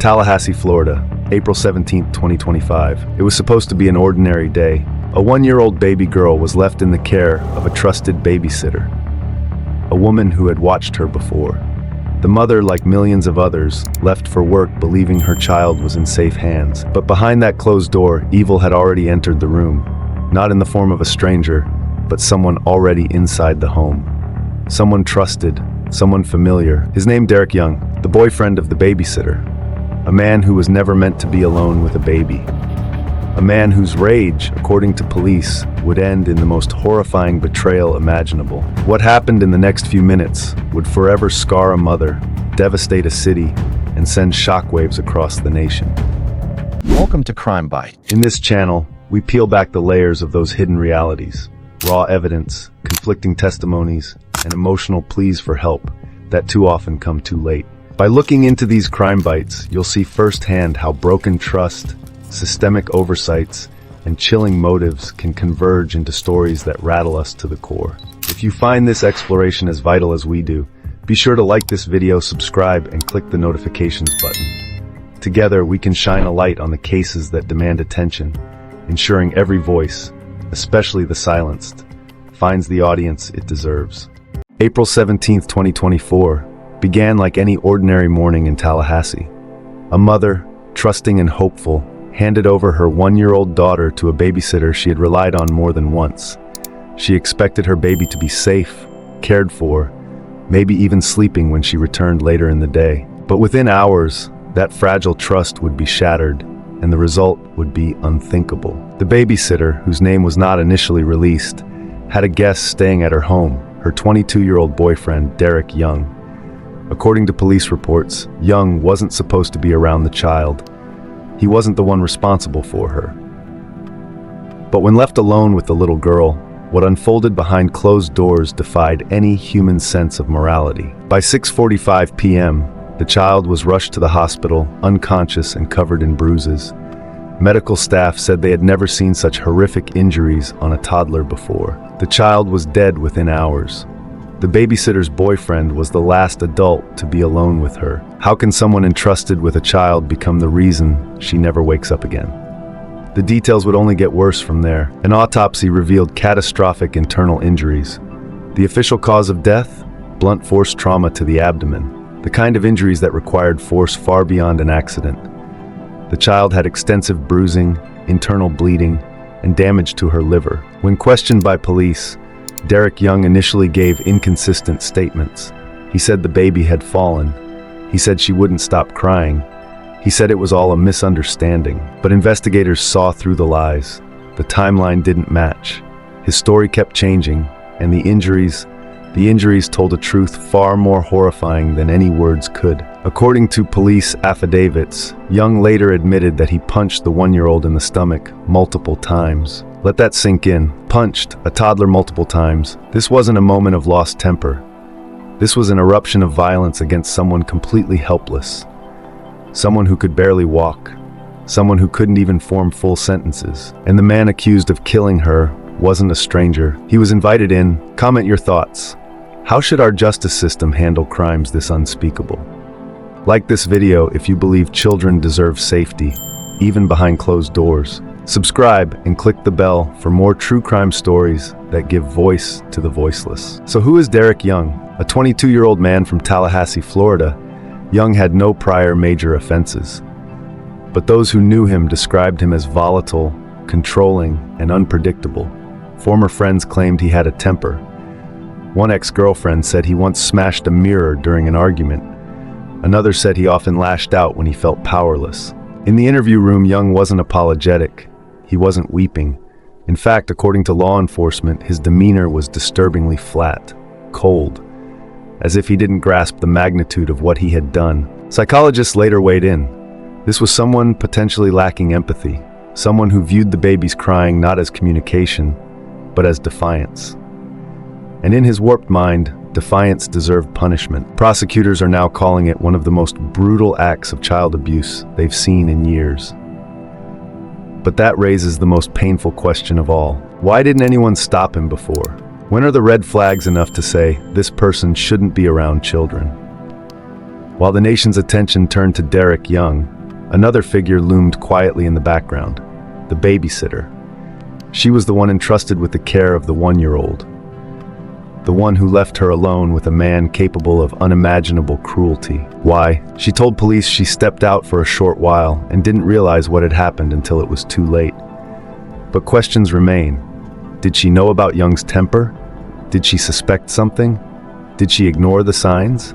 Tallahassee, Florida, April 17, 2025. It was supposed to be an ordinary day. A 1-year-old baby girl was left in the care of a trusted babysitter, a woman who had watched her before. The mother, like millions of others, left for work believing her child was in safe hands. But behind that closed door, evil had already entered the room, not in the form of a stranger, but someone already inside the home. Someone trusted, someone familiar. His name Derek Young, the boyfriend of the babysitter. A man who was never meant to be alone with a baby. A man whose rage, according to police, would end in the most horrifying betrayal imaginable. What happened in the next few minutes would forever scar a mother, devastate a city, and send shockwaves across the nation. Welcome to Crime Bite. In this channel, we peel back the layers of those hidden realities, raw evidence, conflicting testimonies, and emotional pleas for help that too often come too late. By looking into these crime bites, you'll see firsthand how broken trust, systemic oversights, and chilling motives can converge into stories that rattle us to the core. If you find this exploration as vital as we do, be sure to like this video, subscribe, and click the notifications button. Together, we can shine a light on the cases that demand attention, ensuring every voice, especially the silenced, finds the audience it deserves. April 17, 2024, began like any ordinary morning in Tallahassee. A mother, trusting and hopeful, handed over her 1-year-old daughter to a babysitter she had relied on more than once. She expected her baby to be safe, cared for, maybe even sleeping when she returned later in the day. But within hours, that fragile trust would be shattered, and the result would be unthinkable. The babysitter, whose name was not initially released, had a guest staying at her home, her 22-year-old boyfriend, Derek Young. According to police reports, Young wasn't supposed to be around the child. He wasn't the one responsible for her. But when left alone with the little girl, what unfolded behind closed doors defied any human sense of morality. By 6:45 p.m., the child was rushed to the hospital, unconscious and covered in bruises. Medical staff said they had never seen such horrific injuries on a toddler before. The child was dead within hours. The babysitter's boyfriend was the last adult to be alone with her. How can someone entrusted with a child become the reason she never wakes up again? The details would only get worse from there. An autopsy revealed catastrophic internal injuries. The official cause of death? Blunt force trauma to the abdomen. The kind of injuries that required force far beyond an accident. The child had extensive bruising, internal bleeding, and damage to her liver. When questioned by police, Derek Young initially gave inconsistent statements. He said the baby had fallen. He said she wouldn't stop crying. He said it was all a misunderstanding. But investigators saw through the lies. The timeline didn't match. His story kept changing, and the injuries told a truth far more horrifying than any words could. According to police affidavits, Young later admitted that he punched the 1-year-old in the stomach multiple times. Let that sink in. Punched a toddler multiple times. This wasn't a moment of lost temper. This was an eruption of violence against someone completely helpless. Someone who could barely walk. Someone who couldn't even form full sentences. And the man accused of killing her wasn't a stranger. He was invited in. Comment your thoughts. How should our justice system handle crimes this unspeakable? Like this video if you believe children deserve safety, even behind closed doors. Subscribe and click the bell for more true crime stories that give voice to the voiceless. So who is Derek Young? A 22-year-old man from Tallahassee, Florida, Young had no prior major offenses. But those who knew him described him as volatile, controlling, and unpredictable. Former friends claimed he had a temper. One ex-girlfriend said he once smashed a mirror during an argument. Another said he often lashed out when he felt powerless. In the interview room, Young wasn't apologetic. He wasn't weeping. In fact, according to law enforcement, his demeanor was disturbingly flat, cold, as if he didn't grasp the magnitude of what he had done. Psychologists later weighed in. This was someone potentially lacking empathy, someone who viewed the baby's crying not as communication, but as defiance. And in his warped mind, defiance deserved punishment. Prosecutors are now calling it one of the most brutal acts of child abuse they've seen in years. But that raises the most painful question of all. Why didn't anyone stop him before? When are the red flags enough to say, this person shouldn't be around children? While the nation's attention turned to Derek Young, Another figure loomed quietly in the background, the babysitter. She was the one entrusted with the care of the 1-year-old. The one who left her alone with a man capable of unimaginable cruelty. Why? She told police she stepped out for a short while and didn't realize what had happened until it was too late. But questions remain. Did she know about Young's temper? Did she suspect something? Did she ignore the signs?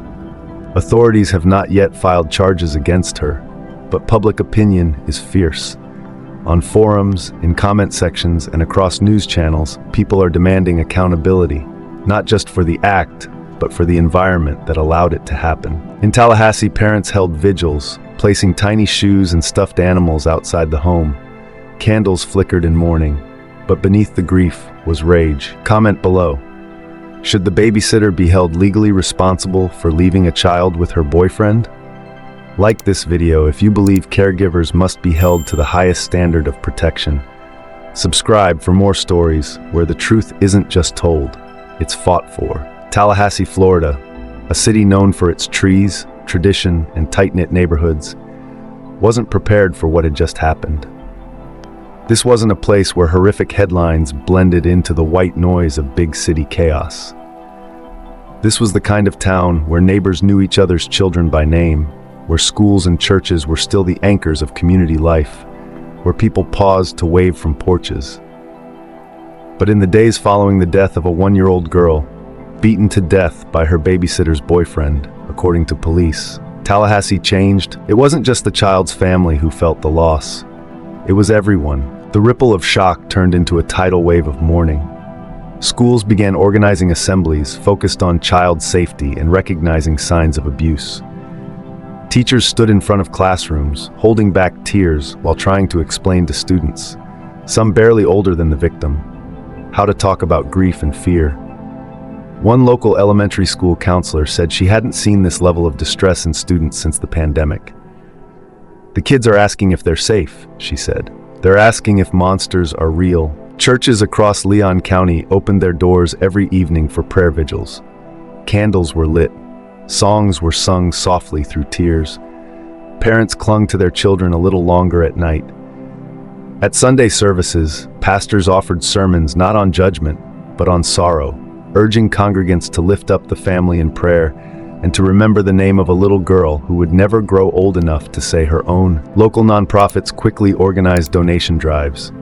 Authorities have not yet filed charges against her, but public opinion is fierce. On forums, in comment sections, and across news channels, people are demanding accountability, not just for the act, but for the environment that allowed it to happen. In Tallahassee, parents held vigils, placing tiny shoes and stuffed animals outside the home. Candles flickered in mourning, but beneath the grief was rage. Comment below. Should the babysitter be held legally responsible for leaving a child with her boyfriend? Like this video if you believe caregivers must be held to the highest standard of protection. Subscribe for more stories where the truth isn't just told, it's fought for. Tallahassee, Florida, a city known for its trees, tradition, and tight-knit neighborhoods, wasn't prepared for what had just happened. This wasn't a place where horrific headlines blended into the white noise of big city chaos. This was the kind of town where neighbors knew each other's children by name, where schools and churches were still the anchors of community life, where people paused to wave from porches. But in the days following the death of a 1-year-old girl, beaten to death by her babysitter's boyfriend, according to police, Tallahassee changed. It wasn't just the child's family who felt the loss. It was everyone. The ripple of shock turned into a tidal wave of mourning. Schools began organizing assemblies focused on child safety and recognizing signs of abuse. Teachers stood in front of classrooms, holding back tears while trying to explain to students, some barely older than the victim, how to talk about grief and fear. One local elementary school counselor said she hadn't seen this level of distress in students since the pandemic. The kids are asking if they're safe, she said. They're asking if monsters are real. Churches across Leon County opened their doors every evening for prayer vigils. Candles were lit. Songs were sung softly through tears. Parents clung to their children a little longer at night. At Sunday services, pastors offered sermons not on judgment, but on sorrow, urging congregants to lift up the family in prayer and to remember the name of a little girl who would never grow old enough to say her own. Local nonprofits quickly organized donation drives.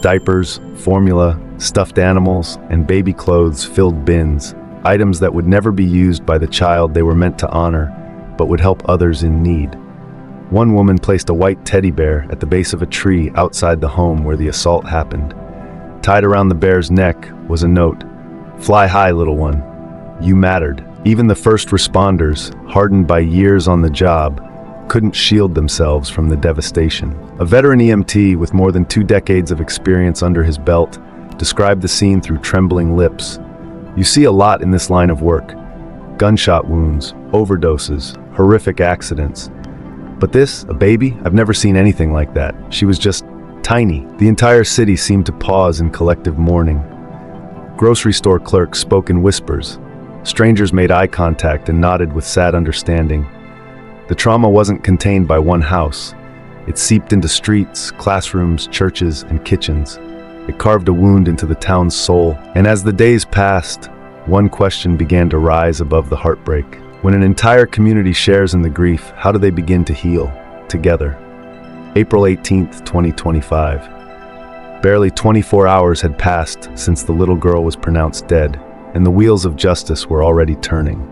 Diapers, formula, stuffed animals, and baby clothes filled bins, items that would never be used by the child they were meant to honor, but would help others in need. One woman placed a white teddy bear at the base of a tree outside the home where the assault happened. Tied around the bear's neck was a note, "Fly high, little one. You mattered." Even the first responders, hardened by years on the job, couldn't shield themselves from the devastation. A veteran EMT with more than 2 decades of experience under his belt described the scene through trembling lips. You see a lot in this line of work. Gunshot wounds, overdoses, horrific accidents. But this, a baby? I've never seen anything like that. She was just tiny. The entire city seemed to pause in collective mourning. Grocery store clerks spoke in whispers. Strangers made eye contact and nodded with sad understanding. The trauma wasn't contained by one house. It seeped into streets, classrooms, churches, and kitchens. It carved a wound into the town's soul. And as the days passed, one question began to rise above the heartbreak. When an entire community shares in the grief, how do they begin to heal together? April 18th, 2025. Barely 24 hours had passed since the little girl was pronounced dead, and the wheels of justice were already turning.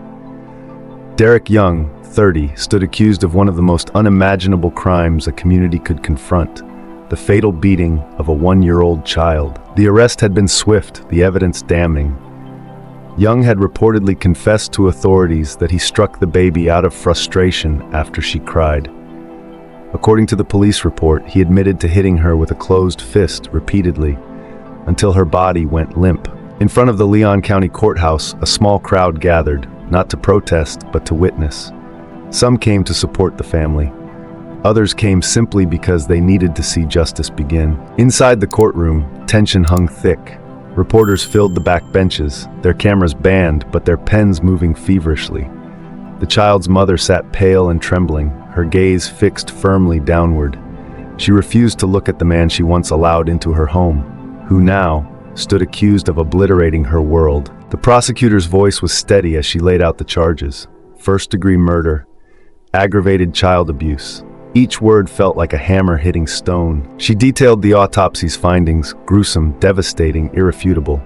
Derek Young, 30, stood accused of one of the most unimaginable crimes a community could confront, the fatal beating of a 1-year-old child. The arrest had been swift, the evidence damning. Young had reportedly confessed to authorities that he struck the baby out of frustration after she cried. According to the police report, he admitted to hitting her with a closed fist repeatedly, until her body went limp. In front of the Leon County Courthouse, a small crowd gathered, not to protest, but to witness. Some came to support the family. Others came simply because they needed to see justice begin. Inside the courtroom, tension hung thick. Reporters filled the back benches, their cameras banned, but their pens moving feverishly. The child's mother sat pale and trembling, her gaze fixed firmly downward. She refused to look at the man she once allowed into her home, who now stood accused of obliterating her world. The prosecutor's voice was steady as she laid out the charges: first-degree murder, aggravated child abuse. Each word felt like a hammer hitting stone. She detailed the autopsy's findings: gruesome, devastating, irrefutable.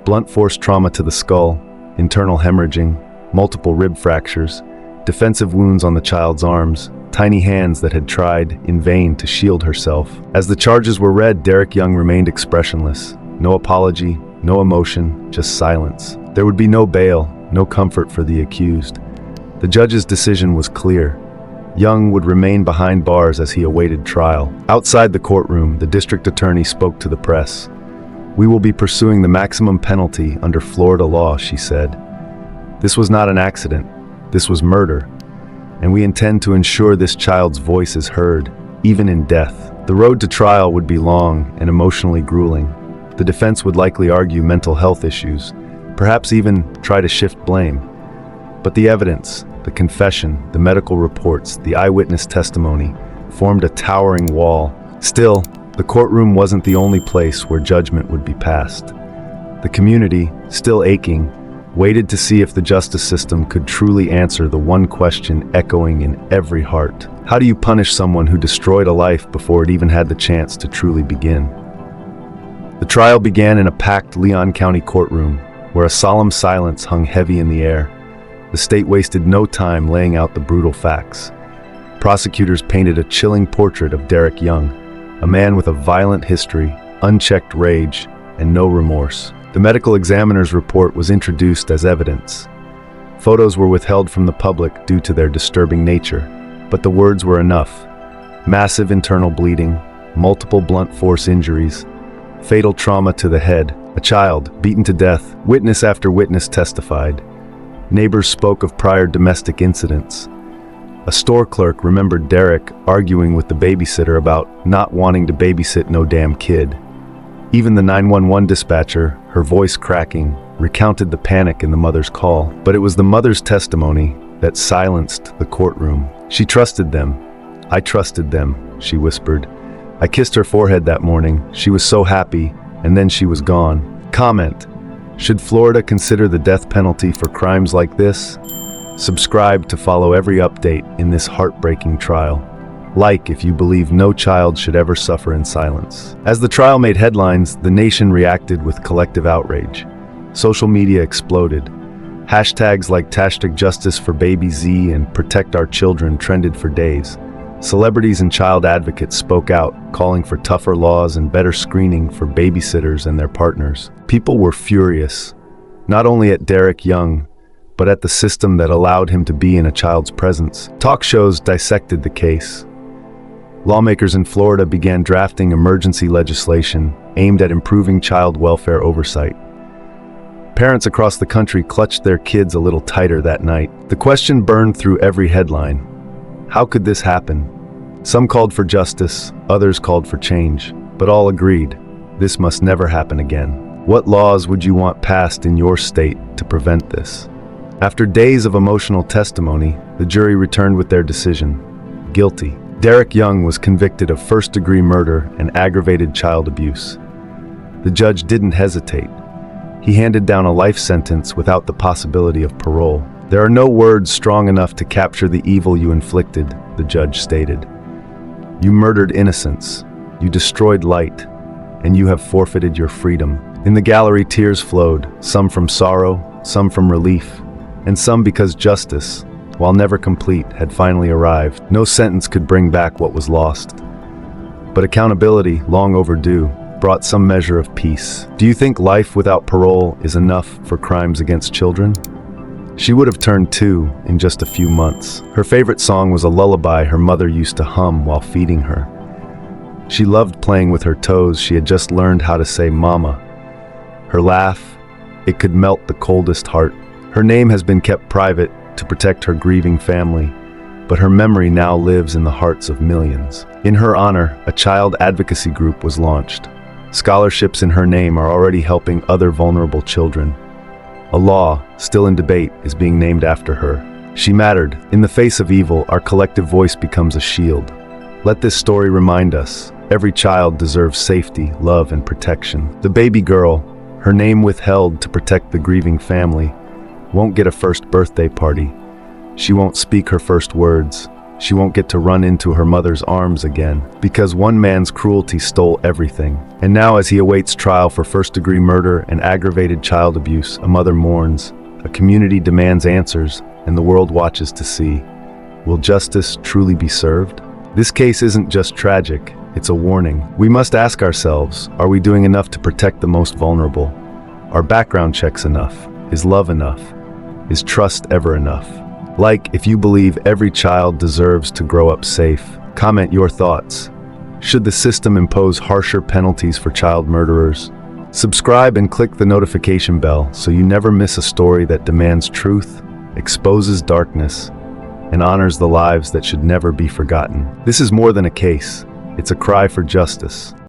Blunt force trauma to the skull, internal hemorrhaging, multiple rib fractures, defensive wounds on the child's arms, tiny hands that had tried in vain to shield herself. As the charges were read, Derek Young remained expressionless. No apology, no emotion, just silence. There would be no bail, no comfort for the accused. The judge's decision was clear. Young would remain behind bars as he awaited trial. Outside the courtroom, the district attorney spoke to the press. "We will be pursuing the maximum penalty under Florida law," she said. "This was not an accident. This was murder. And we intend to ensure this child's voice is heard, even in death." The road to trial would be long and emotionally grueling. The defense would likely argue mental health issues, perhaps even try to shift blame. But the evidence, the confession, the medical reports, the eyewitness testimony, formed a towering wall. Still, the courtroom wasn't the only place where judgment would be passed. The community, still aching, waited to see if the justice system could truly answer the one question echoing in every heart. How do you punish someone who destroyed a life before it even had the chance to truly begin? The trial began in a packed Leon County courtroom, where a solemn silence hung heavy in the air. The state wasted no time laying out the brutal facts. Prosecutors painted a chilling portrait of Derek Young, a man with a violent history, unchecked rage, and no remorse. The medical examiner's report was introduced as evidence. Photos were withheld from the public due to their disturbing nature, but the words were enough. Massive internal bleeding, multiple blunt force injuries, fatal trauma to the head, a child beaten to death. Witness after witness testified. Neighbors spoke of prior domestic incidents. A store clerk remembered Derek arguing with the babysitter about not wanting to babysit no damn kid. Even the 911 dispatcher, her voice cracking, recounted the panic in the mother's call. But it was the mother's testimony that silenced the courtroom. She trusted them. "I trusted them," she whispered. "I kissed her forehead that morning. She was so happy, and then she was gone." Comment: should Florida consider the death penalty for crimes like this? Subscribe to follow every update in this heartbreaking trial. Like if you believe no child should ever suffer in silence. As the trial made headlines, the nation reacted with collective outrage. Social media exploded. Hashtags like #Justice for Baby Z and Protect Our Children trended for days. Celebrities and child advocates spoke out, calling for tougher laws and better screening for babysitters and their partners. People were furious, not only at Derek Young, but at the system that allowed him to be in a child's presence. Talk shows dissected the case. Lawmakers in Florida began drafting emergency legislation aimed at improving child welfare oversight. Parents across the country clutched their kids a little tighter that night. The question burned through every headline: how could this happen? Some called for justice, others called for change, but all agreed, this must never happen again. What laws would you want passed in your state to prevent this? After days of emotional testimony, the jury returned with their decision: guilty. Derek Young was convicted of first-degree murder and aggravated child abuse. The judge didn't hesitate. He handed down a life sentence without the possibility of parole. "There are no words strong enough to capture the evil you inflicted," the judge stated. "You murdered innocence, you destroyed light, and you have forfeited your freedom." In the gallery, tears flowed, some from sorrow, some from relief, and some because justice, while never complete, had finally arrived. No sentence could bring back what was lost. But accountability, long overdue, brought some measure of peace. Do you think life without parole is enough for crimes against children? She would have turned 2 in just a few months. Her favorite song was a lullaby her mother used to hum while feeding her. She loved playing with her toes. She had just learned how to say mama. Her laugh, it could melt the coldest heart. Her name has been kept private to protect her grieving family, but her memory now lives in the hearts of millions. In her honor, a child advocacy group was launched. Scholarships in her name are already helping other vulnerable children. A law, still in debate, is being named after her. She mattered. In the face of evil, our collective voice becomes a shield. Let this story remind us, every child deserves safety, love, and protection. The baby girl, her name withheld to protect the grieving family, won't get a first birthday party. She won't speak her first words. She won't get to run into her mother's arms again, because one man's cruelty stole everything. And now, as he awaits trial for first-degree murder and aggravated child abuse, a mother mourns, a community demands answers, and the world watches to see. Will justice truly be served? This case isn't just tragic, it's a warning. We must ask ourselves, are we doing enough to protect the most vulnerable? Are background checks enough? Is love enough? Is trust ever enough? Like, if you believe every child deserves to grow up safe. Comment your thoughts. Should the system impose harsher penalties for child murderers? Subscribe and click the notification bell so you never miss a story that demands truth, exposes darkness, and honors the lives that should never be forgotten. This is more than a case. It's a cry for justice.